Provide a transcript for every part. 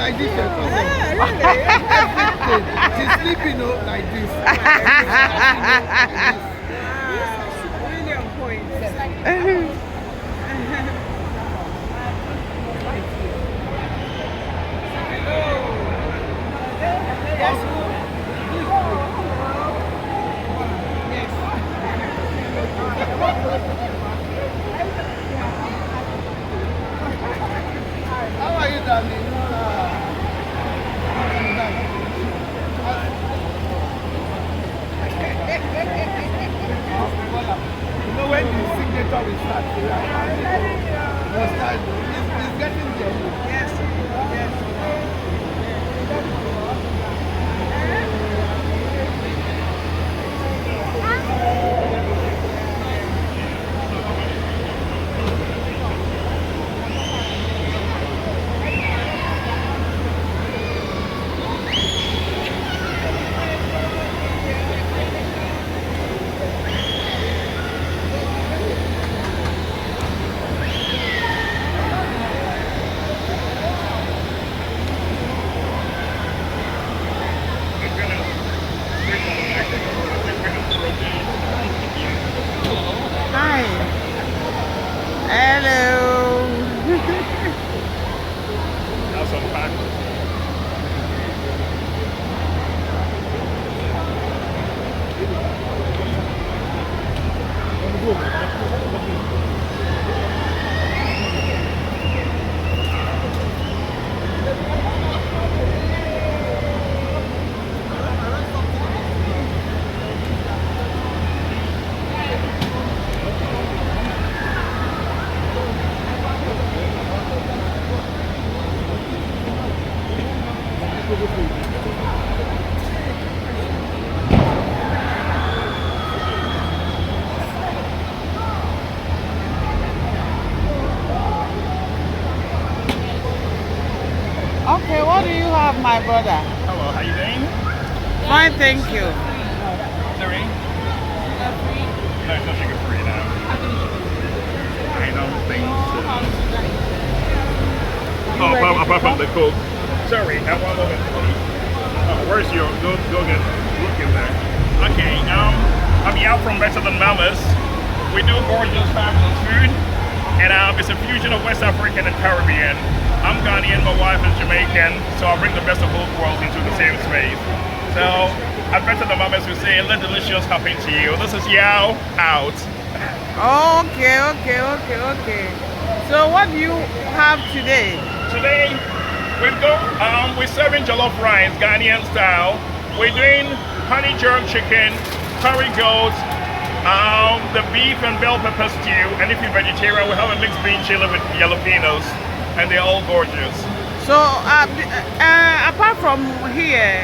like this. Really? She's sleeping like this. Really on point. How are you, darling? You know when the signature will start, it's getting there. Yes. Hi. Hello. That's on pack. Okay, what do you have, my brother? Hello, how you doing? Fine, thank you. Sorry? No, it's not sugar free now. I don't think so. Oh, apart from the Coke. Sorry, have one moment, please. Oh, where's your? Go get look in there. Okay, I'm out from Better Than Malice. We do gorgeous, fabulous food, and it's a fusion of West African and Caribbean. I'm Ghanaian, my wife is Jamaican, so I bring the best of both worlds into the same space. So, at Better Than Malice, we say, let delicious happen to you. This is Yao out. Okay. So what do you have today? Today, we're serving jollof rice, Ghanaian style. We're doing honey jerk chicken, curry goat, the beef and bell pepper stew, and if you're vegetarian, we have a mixed bean chili with jalapenos, and they're all gorgeous. So apart from here,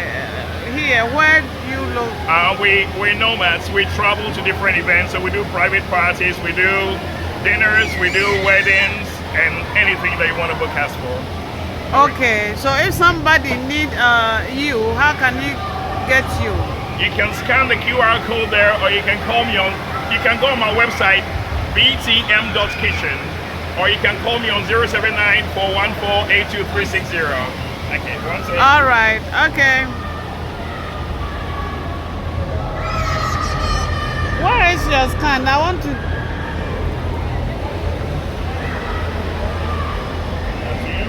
where do you look? We're nomads. We travel to different events, so we do private parties, we do dinners, we do weddings, and anything that you want to book us for. Okay, so if somebody need you, how can he get you? You can scan the QR code there, or you can call me on. You can go on my website, btm.kitchen, or you can call me on 079-414-82360. Okay, one second. All right, okay. Where is your scan? I want to. That's you.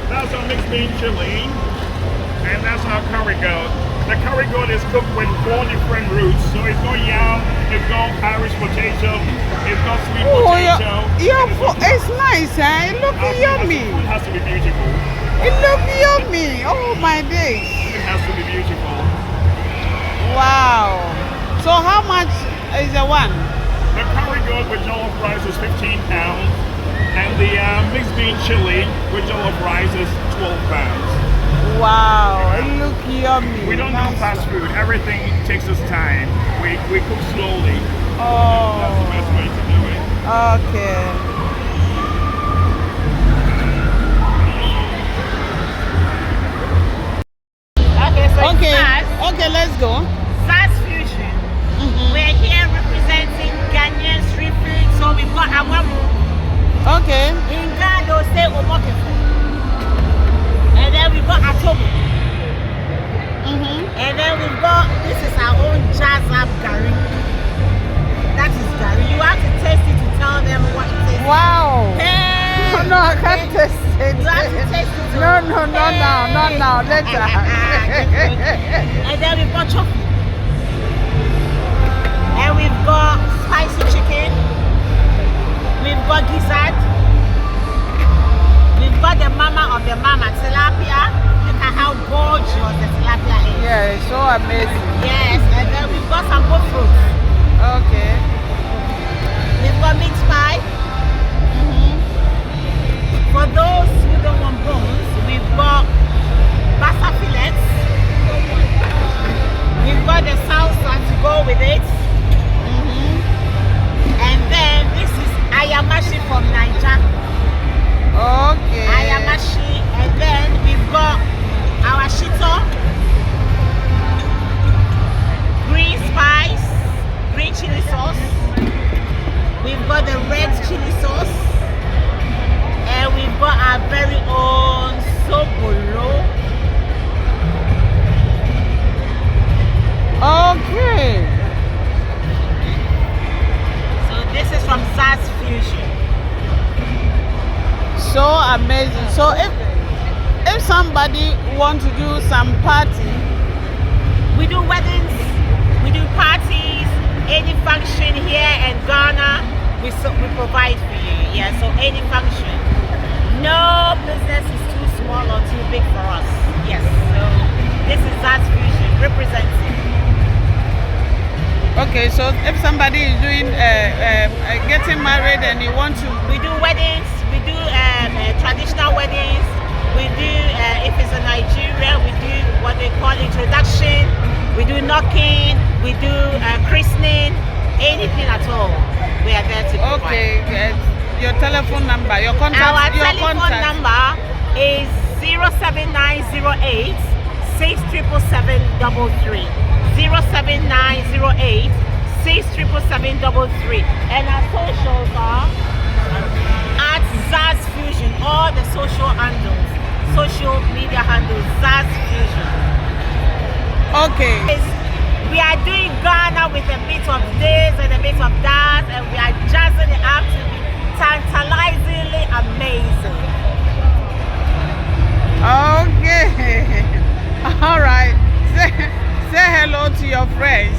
That's our mixed bean chili, and that's our curry goat. The curry goat is cooked with 4 different roots. So it's got yam, it's got Irish potato, it's got sweet potato. It's nice, eh? It looks yummy. It has to be beautiful. It looks yummy. Oh my days. It has to be beautiful. Wow. So how much is the one? The curry goat with jollof rice is £15, and the mixed bean chili with jollof rice is 12 pounds. Wow, it look yummy. We don't do Nice. fast food. Everything takes us time. We cook slowly. That's the Oh, best way to do it. okay. Okay, so Okay, it's okay, let's go. Zaz Fusion. We're here representing Ghanaian street food. So we've got awamu. Okay. In Ghana, they'll say omokefo. And then we've got atomo. And then we've got, this is our own jazz up gari. That is gari. You have to taste it to tell them what it tastes. Wow. Hey, No, I can't taste it. You have to taste it. No, not now, later. And then we've got chocolate. And we've got spicy chicken. We've got gizzard. We've got the mama of the mama, tilapia. Look at how gorgeous the tilapia is. Yeah, it's so amazing. Yes, and then we've got some good fruits. Okay. We've got mixed pie. For those who don't want bones, we've got basa fillets. We've got the salsa to go with it. And then this is ayamashi from Nigeria. Okay. Ayamashi. And then we've got our shito, green spice, green chili sauce. We've got the red chili sauce. And we've got our very own sobolo. Okay. So this is from Zaz Fusion. So amazing. So if somebody want to do some party, We do weddings, we do parties, any function here in Ghana, we provide for you. Yeah, so any function. No business is too small or too big for us. Yes, so this is Zaz Fusion representing. okay, so if somebody is doing getting married and you want to, We do weddings, we do traditional weddings, we do, if it's in Nigeria, we do what they call introduction, we do knocking, we do christening, anything at all. We are there to provide. okay, your telephone number, your contact, Our your telephone contact. number is 07908 67733. 07908 67733. And our socials are at Zaz Fusion, all the social handles, social media handles, Zaz Fusion. Okay. We are doing Ghana with a bit of this and a bit of that, and we are jazzing it up to be tantalizingly amazing. Okay. All right. Say hello to your friends.